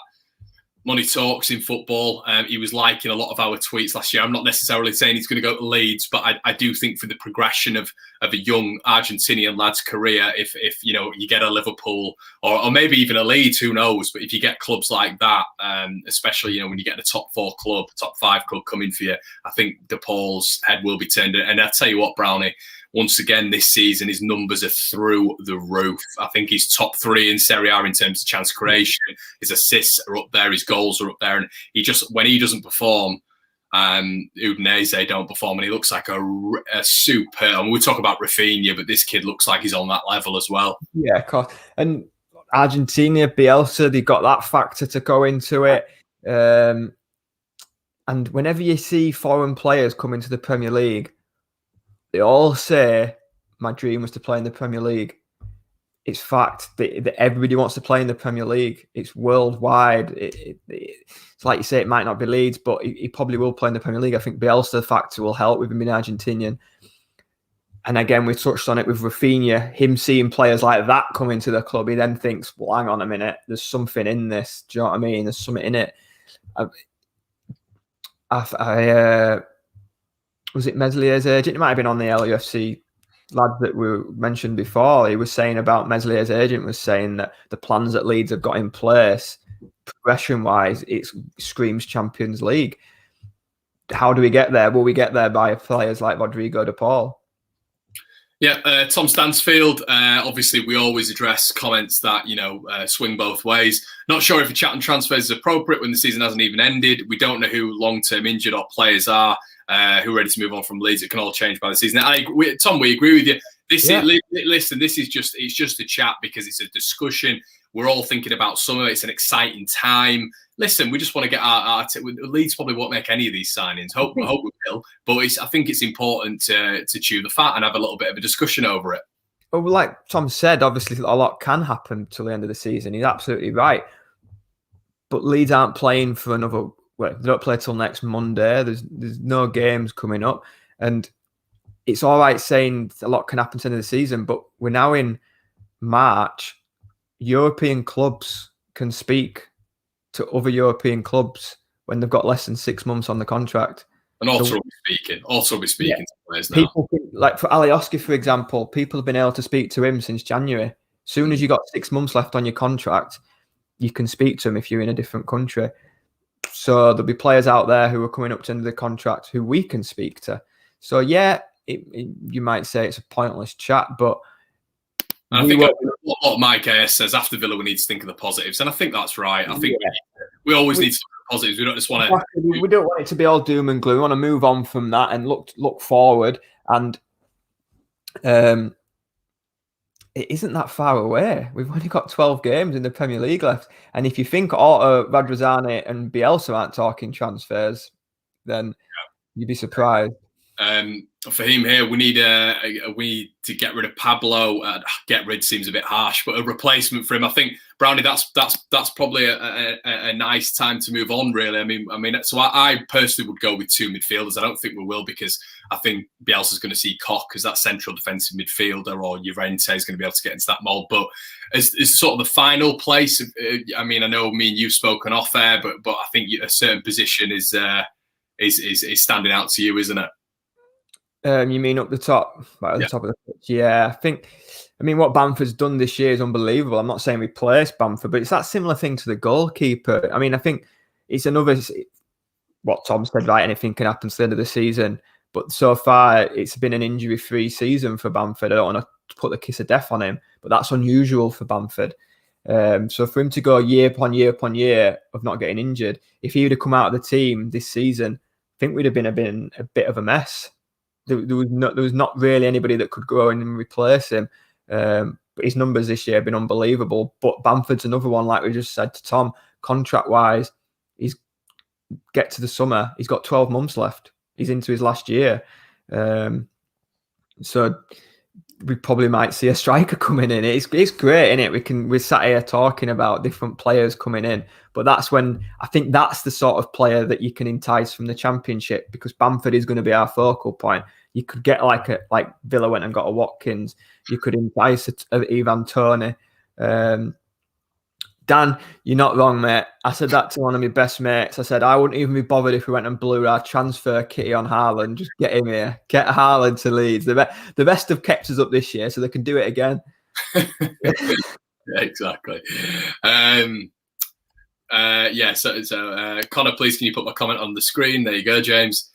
money talks in football. He was liking a lot of our tweets last year. I'm not necessarily saying he's going to go to Leeds, but I do think for the progression of a young Argentinian lad's career, if you get a Liverpool or maybe even a Leeds, who knows? But if you get clubs like that, especially when you get a top 5 club coming for you, I think De Paul's head will be turned. And I tell you what, Brownie, once again this season, his numbers are through the roof. I think he's top 3 in Serie A in terms of chance creation. His assists are up there, his goals are up there, and when he doesn't perform, Udinese don't perform, and he looks like a super. I mean, we talk about Rafinha, but this kid looks like he's on that level as well. Yeah, of course. And Argentina, Bielsa, they got that factor to go into it. And whenever you see foreign players come into the Premier League, they all say, my dream was to play in the Premier League. it's fact that everybody wants to play in the Premier League. It's worldwide. It's like you say, it might not be Leeds, but he probably will play in the Premier League. I think Bielsa factor will help with him being Argentinian. And again, we touched on it with Rafinha, him seeing players like that come into the club. He then thinks, well, hang on a minute, there's something in this. Do you know what I mean? There's something in it. Was it Meslier's agent? It might have been on the LUFC lad that we mentioned before. He was saying about Meslier's agent was saying that the plans that Leeds have got in place, progression-wise, it screams Champions League. How do we get there? Will we get there by players like Rodrigo de Paul? Yeah, Tom Stansfield. Obviously, we always address comments that swing both ways. Not sure if a chat on transfers is appropriate when the season hasn't even ended. We don't know who long-term injured or players are who are ready to move on from Leeds. It can all change by the season. Tom, we agree with you. Listen, this is just a chat because it's a discussion. We're all thinking about summer. It's an exciting time. Listen, we just want to get our Leeds probably won't make any of these signings. Hope we will. But I think it's important to chew the fat and have a little bit of a discussion over it. Well, like Tom said, obviously a lot can happen till the end of the season. He's absolutely right. But Leeds aren't playing for another. Well, they don't play till next Monday. There's no games coming up, and it's all right saying a lot can happen to the end of the season. But we're now in March. European clubs can speak to other European clubs when they've got less than 6 months on the contract. And also be speaking to players now. People like for Alioski, for example, people have been able to speak to him since January. As soon as you got 6 months left on your contract, you can speak to him if you're in a different country. So there'll be players out there who are coming up to the end of the contract who we can speak to. So yeah, you might say it's a pointless chat, but and I think what Mike AS says after Villa, we need to think of the positives, and I think that's right. I think we always need to look at the positives. We don't just want to. We don't want it to be all doom and gloom. We want to move on from that and look forward. And it isn't that far away. We've only got 12 games in the Premier League left, and if you think Radrizzani and Bielsa aren't talking transfers, then you'd be surprised. For him here, we need to get rid of Pablo. Get rid seems a bit harsh, but a replacement for him. I think Brownie, that's probably a nice time to move on. Really, I mean, so I personally would go with 2 midfielders. I don't think we will because I think Bielsa's going to see Koch as that central defensive midfielder, or Llorente is going to be able to get into that mould. But as sort of the final place, I mean, I know me and you've spoken off air, but I think a certain position is standing out to you, isn't it? You mean up the top, right at the top of the pitch? Yeah, I mean, what Bamford's done this year is unbelievable. I'm not saying replace Bamford, but it's that similar thing to the goalkeeper. I mean, I think it's another, what Tom said, right? Anything can happen to the end of the season. But so far, it's been an injury-free season for Bamford. I don't want to put the kiss of death on him, but that's unusual for Bamford. So for him to go year upon year upon year of not getting injured, if he would have come out of the team this season, I think we'd have been a bit of a mess. There was not really anybody that could go in and replace him. But his numbers this year have been unbelievable. But Bamford's another one, like we just said to Tom, contract-wise, get to the summer. He's got 12 months left. He's into his last year. So we probably might see a striker coming in. It's great, isn't it? We're sat here talking about different players coming in. But that's when I think that's the sort of player that you can entice from the Championship, because Bamford is going to be our focal point. You could get like Villa went and got a Watkins. You could entice a Ivan Toney. Dan, you're not wrong, mate. I said that to one of my best mates. I said I wouldn't even be bothered if we went and blew our transfer kitty on Haaland. Just get him here. Get Haaland to Leeds. The best have kept us up this year, so they can do it again. Yeah, exactly. So Connor, please can you put my comment on the screen? There you go, James.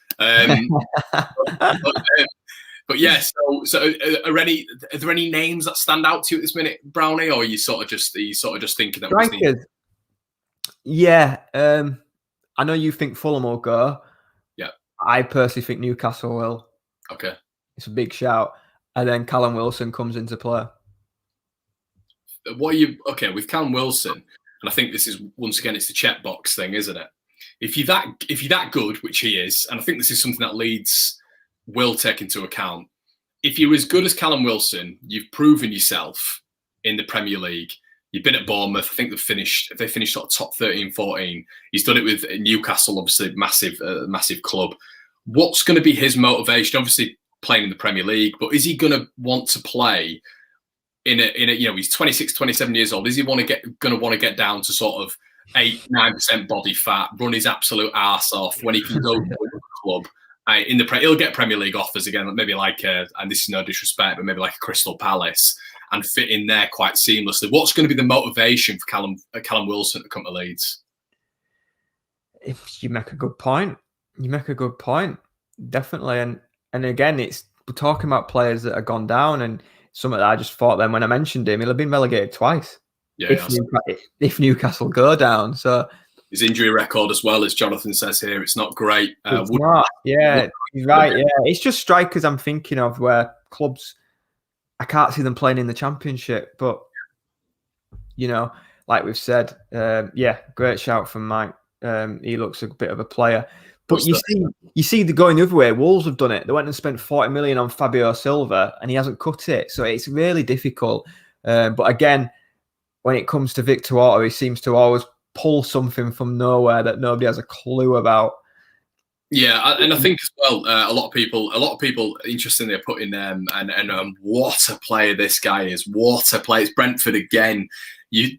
But yeah, so are there any names that stand out to you at this minute, Brownie, or are you sort of just thinking that we need? Yeah, I know you think Fulham will go. Yeah, I personally think Newcastle will. Okay, it's a big shout, and then Callum Wilson comes into play. With Callum Wilson? And I think this is once again it's the checkbox thing, isn't it? If you're that good, which he is, and I think this is something that Leeds will take into account. If you're as good as Callum Wilson, you've proven yourself in the Premier League. You've been at Bournemouth. I think they finished sort of top 13, 14. He's done it with Newcastle, obviously massive club. What's going to be his motivation? Obviously playing in the Premier League, but is he going to want to play in a he's 26, 27 years old. Is he going to want to get down to sort of 8-9% body fat, run his absolute arse off when he can go to a club? He'll get Premier League offers again, maybe like, and this is no disrespect, but maybe like a Crystal Palace, and fit in there quite seamlessly. What's going to be the motivation for Callum Wilson to come to Leeds? If you make a good point, definitely. And again, we're talking about players that have gone down, and something that I just thought then when I mentioned him, he'll have been relegated twice. Yeah, if Newcastle go down, so his injury record as well, as Jonathan says here, it's not great. It's not. Yeah, he's right. Yeah, it's just strikers I'm thinking of where clubs, I can't see them playing in the Championship, but like we've said, great shout from Mike. He looks a bit of a player. But you see the going the other way. Wolves have done it. They went and spent 40 million on Fabio Silva, and he hasn't cut it. So it's really difficult. But again, when it comes to Victor Orta, he seems to always pull something from nowhere that nobody has a clue about. Yeah, and I think as well, a lot of people, interestingly, are putting and what a player this guy is. What a player! It's Brentford again.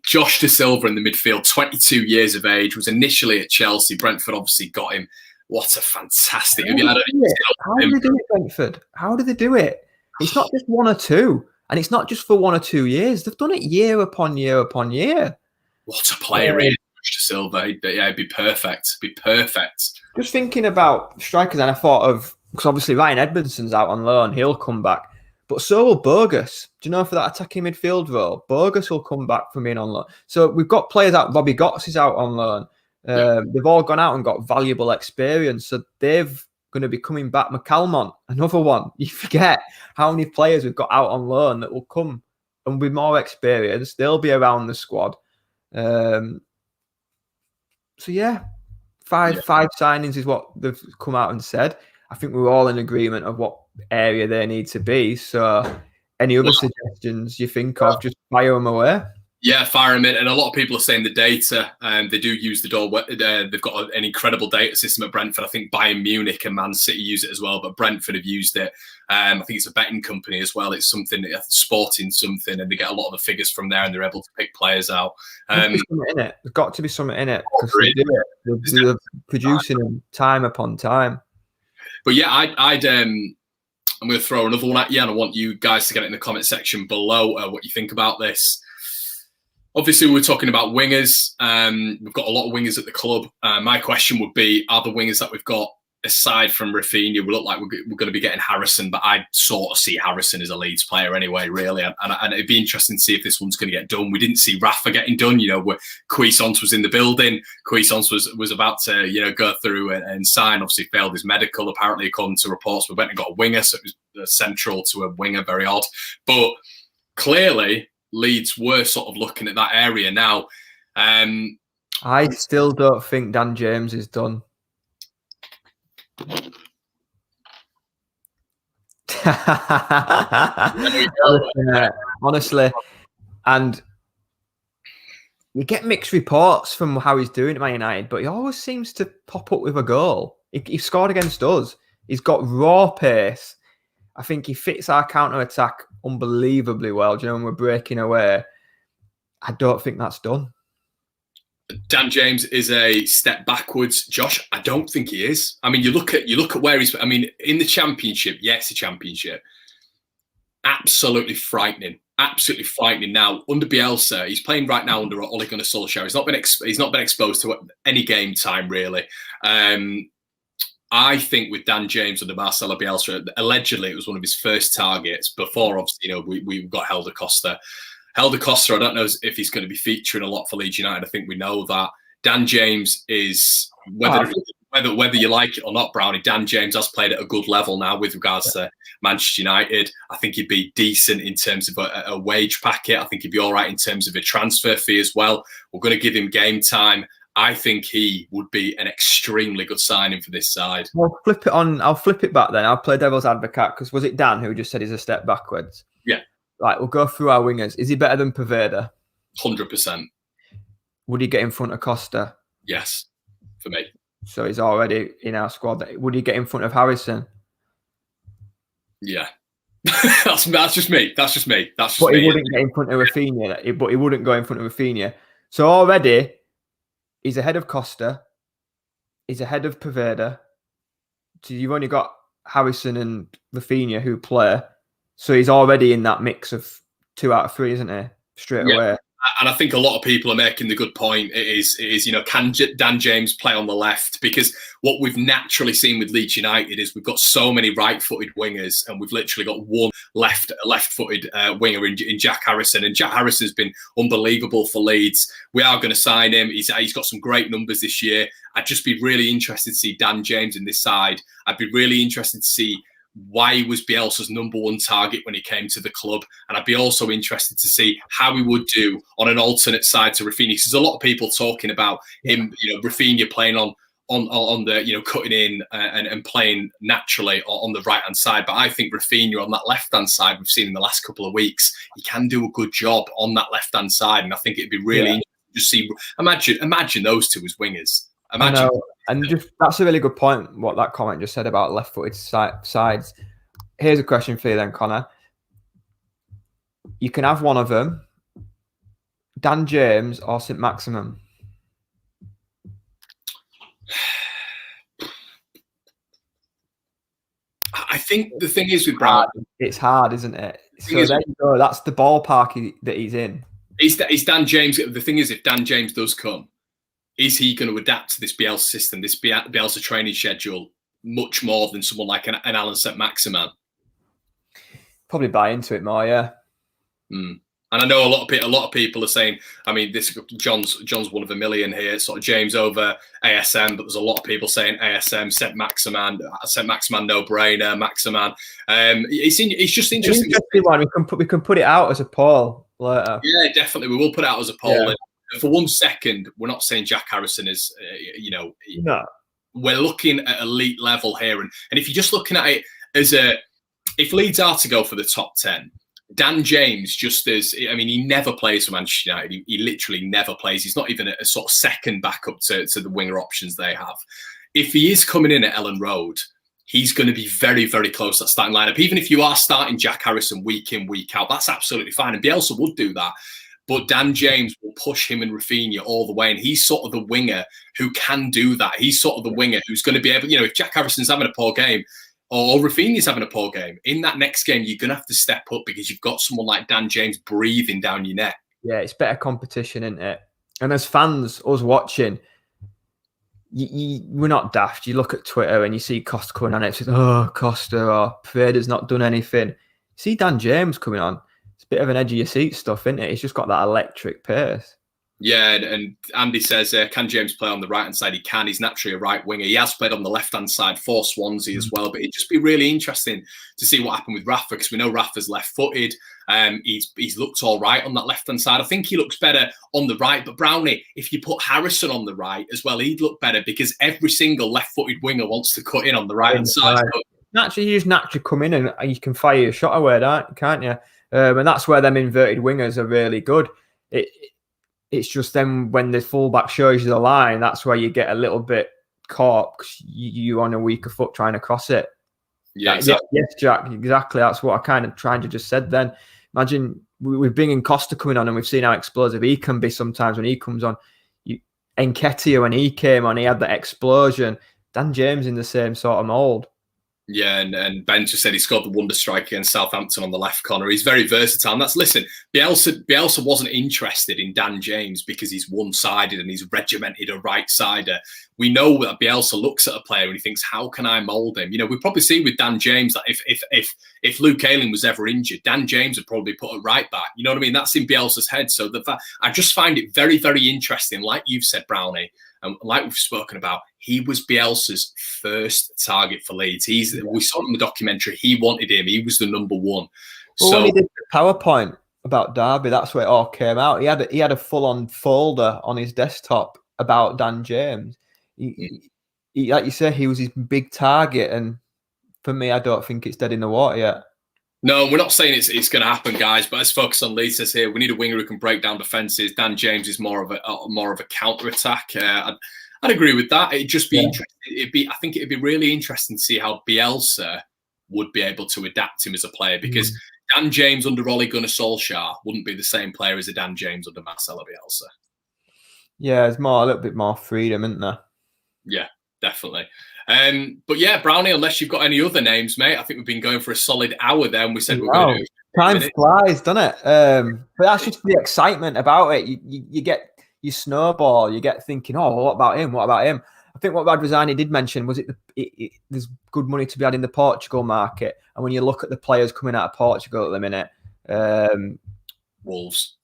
Josh De Silva in the midfield, 22 years of age, was initially at Chelsea. Brentford obviously got him. What a fantastic! How do they do it, Brentford? How do they do it? It's not just one or two, and it's not just for 1 or 2 years. They've done it year upon year upon year. What a player he is, Josh De Silva. He'd be perfect. Just thinking about strikers, and I thought of, because obviously Ryan Edmondson's out on loan, he'll come back. But so will Burgess. Do you know, for that attacking midfield role, Burgess will come back from being on loan. So we've got players out. Robbie Gotts is out on loan. They've all gone out and got valuable experience. So they're going to be coming back. McCalmont, another one. You forget how many players we've got out on loan that will come and be more experienced. They'll be around the squad. So yeah, five signings is what they've come out and said. I think we're all in agreement of what area they need to be. So any other suggestions you think of, just fire them away. Yeah, fire them in. And a lot of people are saying the data, they do use the door. They've got an incredible data system at Brentford. I think Bayern Munich and Man City use it as well, but Brentford have used it. I think it's a betting company as well. It's something, sporting something, and they get a lot of the figures from there, and they're able to pick players out. There's got to be something in it, because they're producing them time upon time. But yeah, I'm going to throw another one at you, and I want you guys to get it in the comment section below what you think about this. Obviously, we're talking about wingers. We've got a lot of wingers at the club. My question would be, are the wingers that we've got, aside from Rafinha, we look like we're going to be getting Harrison, but I sort of see Harrison as a Leeds player anyway, really. And it'd be interesting to see if this one's going to get done. We didn't see Rafa getting done, where Cuisance was in the building. Cuisance was about to, go through and sign. Obviously, failed his medical. Apparently, according to reports, we went and got a winger, so it was central to a winger, very odd. But clearly, Leeds were sort of looking at that area now. I still don't think Dan James is done. Honestly, and you get mixed reports from how he's doing at Man United, but he always seems to pop up with a goal. He scored against us. He's got raw pace. I think he fits our counter-attack unbelievably well. Do you know, when we're breaking away, I don't think that's done. Dan James is a step backwards. Josh, I don't think he is. I mean, you look at where he's. I mean, in the Championship, yes, the Championship, absolutely frightening. Absolutely frightening. Now under Bielsa, he's playing right now under Ole Gunnar Solskjaer. He's not been exposed to any game time really. I think with Dan James under Marcelo Bielsa, allegedly it was one of his first targets before. Obviously, we've got Helder Costa. Helder Costa, I don't know if he's going to be featuring a lot for Leeds United. I think we know that. Dan James is, whether you like it or not, Brownie, Dan James has played at a good level now with regards to Manchester United. I think he'd be decent in terms of a wage packet. I think he'd be all right in terms of a transfer fee as well. We're going to give him game time. I think he would be an extremely good signing for this side. I'll flip it back then. I'll play devil's advocate, because was it Dan who just said he's a step backwards? Yeah. Right, we'll go through our wingers. Is he better than Pervada? 100%. Would he get in front of Costa? Yes, for me. So he's already in our squad. Would he get in front of Harrison? Yeah. that's just me. That's just me. But he wouldn't get in front of Rafinha. But he wouldn't go in front of Rafinha. So already, he's ahead of Costa. He's ahead of Pervada. So you've only got Harrison and Rafinha who play. So he's already in that mix of 2 out of 3, isn't he? Straight away. And I think a lot of people are making the good point. It is, can Dan James play on the left? Because what we've naturally seen with Leeds United is we've got so many right-footed wingers, and we've literally got one left-footed winger in Jack Harrison. And Jack Harrison's been unbelievable for Leeds. We are going to sign him. He's got some great numbers this year. I'd just be really interested to see Dan James in this side. I'd be really interested to see why he was Bielsa's number 1 target when he came to the club. And I'd be also interested to see how he would do on an alternate side to Rafinha. Because there's a lot of people talking about him, Rafinha playing on the, cutting in and playing naturally on the right-hand side. But I think Rafinha on that left-hand side, we've seen in the last couple of weeks, he can do a good job on that left-hand side. And I think it'd be really interesting to see, imagine those two as wingers. Imagine. I know. And just that's a really good point, what that comment just said about left-footed sides. Here's a question for you then, Connor. You can have one of them, Dan James or St. Maximum. I think the thing is with Brown, it's hard, isn't it? So there you go. That's the ballpark that he's in. Is Dan James? The thing is, if Dan James does come, is he going to adapt to this Bielsa system, this Bielsa training schedule, much more than someone like an Alan St. Maximin? Probably buy into it more, yeah. And I know a lot of people are saying, I mean, this John's one of a million here, sort of James over ASM, but there's a lot of people saying ASM, St. Maximin, no brainer, Maximin. It's just interesting. One. We can put it out as a poll later. Yeah, definitely, we will put it out as a poll. Yeah. For 1 second, we're not saying Jack Harrison is, no. We're looking at elite level here. And if you're just looking at it as if Leeds are to go for the top 10, Dan James he never plays for Manchester United. He literally never plays. He's not even a sort of second backup to the winger options they have. If he is coming in at Ellen Road, he's going to be very, very close to that starting lineup. Even if you are starting Jack Harrison week in, week out, that's absolutely fine. And Bielsa would do that. But Dan James will push him and Rafinha all the way. And he's sort of the winger who can do that. He's sort of the winger who's going to be able, if Jack Harrison's having a poor game or Rafinha's having a poor game, in that next game, you're going to have to step up because you've got someone like Dan James breathing down your neck. Yeah, it's better competition, isn't it? And as fans, us watching, we're not daft. You look at Twitter and you see Costa coming on it. It's like, Costa or Prada's not done anything. See Dan James coming on. It's a bit of an edge of your seat stuff, isn't it? He's just got that electric pace. Yeah, and Andy says, can James play on the right-hand side? He can. He's naturally a right winger. He has played on the left-hand side for Swansea as well. But it'd just be really interesting to see what happened with Rafa, because we know Rafa's left-footed. He's looked all right on that left-hand side. I think he looks better on the right. But Brownie, if you put Harrison on the right as well, he'd look better because every single left-footed winger wants to cut in on the right-hand side. Naturally, you just naturally come in and you can fire your shot away, can't you? And that's where them inverted wingers are really good. It's just then when the fullback shows you the line, that's where you get a little bit caught because you're on a weaker foot trying to cross it. Yeah, exactly. Yes, Jack, exactly. That's what I kind of tried to just said then. Imagine we've been Costa coming on and we've seen how explosive he can be sometimes when he comes on. Nketiah, when he came on, he had that explosion. Dan James in the same sort of mould. Yeah, and Ben just said he scored the wonder strike against Southampton on the left corner. He's very versatile. And Bielsa wasn't interested in Dan James because he's one-sided and he's regimented a right-sider. We know that Bielsa looks at a player and he thinks, how can I mould him? We probably see with Dan James that if Luke Ayling was ever injured, Dan James would probably put a right back. You know what I mean? That's in Bielsa's head. So I just find it very, very interesting. Like you've said, Brownie, and like we've spoken about, he was Bielsa's first target for Leeds. We saw in the documentary, he wanted him. He was the number one. Well, when he did the PowerPoint about Derby, that's where it all came out. He had a full-on folder on his desktop about Dan James. He, like you say, he was his big target. And for me, I don't think it's dead in the water yet. No, we're not saying it's going to happen, guys. But let's focus on Leeds. Says here we need a winger who can break down defenses. Dan James is more of a counter attack. I'd agree with that. It'd just be interesting. I think it'd be really interesting to see how Bielsa would be able to adapt him as a player, because Dan James under Ole Gunnar Solskjaer wouldn't be the same player as a Dan James under Marcelo Bielsa. Yeah, there's a little bit more freedom, isn't there? Yeah, definitely. But yeah, Brownie, unless you've got any other names, mate, I think we've been going for a solid hour there, and we said we're going to do time flies, doesn't it? But that's just the excitement about it. You get you snowball, you get thinking, oh, what about him? What about him? I think what Radrizzani did mention was there's good money to be had in the Portugal market, and when you look at the players coming out of Portugal at the minute, Wolves,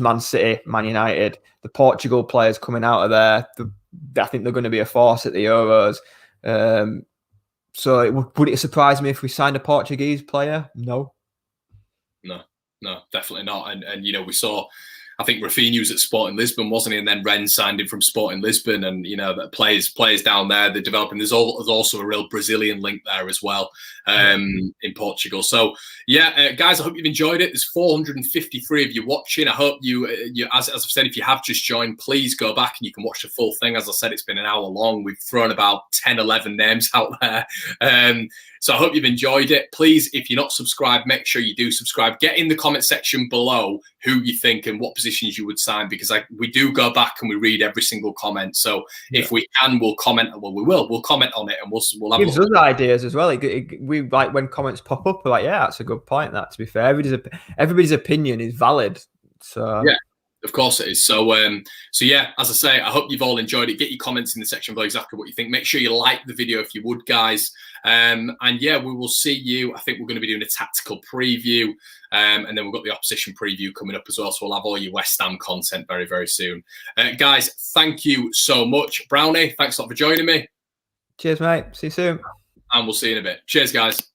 Man City, Man United, the Portugal players coming out of there, I think they're going to be a force at the Euros. So would it surprise me if we signed a Portuguese player? No, definitely not. And you know, we saw, I think Rafinha was at Sporting Lisbon, wasn't he? And then Rennes signed him from Sporting Lisbon, and you know, that players down there, they're developing. There's also a real Brazilian link there as well, in Portugal. So yeah, guys, I hope you've enjoyed it. There's 453 of you watching. I hope you as I've said, if you have just joined, please go back and you can watch the full thing. As I said, it's been an hour long. We've thrown about 10, 11 names out there. So I hope you've enjoyed it. Please, if you're not subscribed, make sure you do subscribe. Get in the comment section below who you think and what positions you would sign, because we do go back and we read every single comment. So if we can, we'll comment. Well, we'll comment on it, and we'll have gives us ideas as well. We like when comments pop up, we're like, yeah, that's a good point. That, to be fair, everybody's opinion is valid. So yeah. Of course it is. So yeah, as I say, I hope you've all enjoyed it. Get your comments in the section below exactly what you think. Make sure you like the video if you would, guys. And yeah, we will see you. I think we're going to be doing a tactical preview. And then we've got the opposition preview coming up as well. So we'll have all your West Ham content very, very soon. Guys, thank you so much. Brownie, thanks a lot for joining me. Cheers, mate. See you soon. And we'll see you in a bit. Cheers, guys.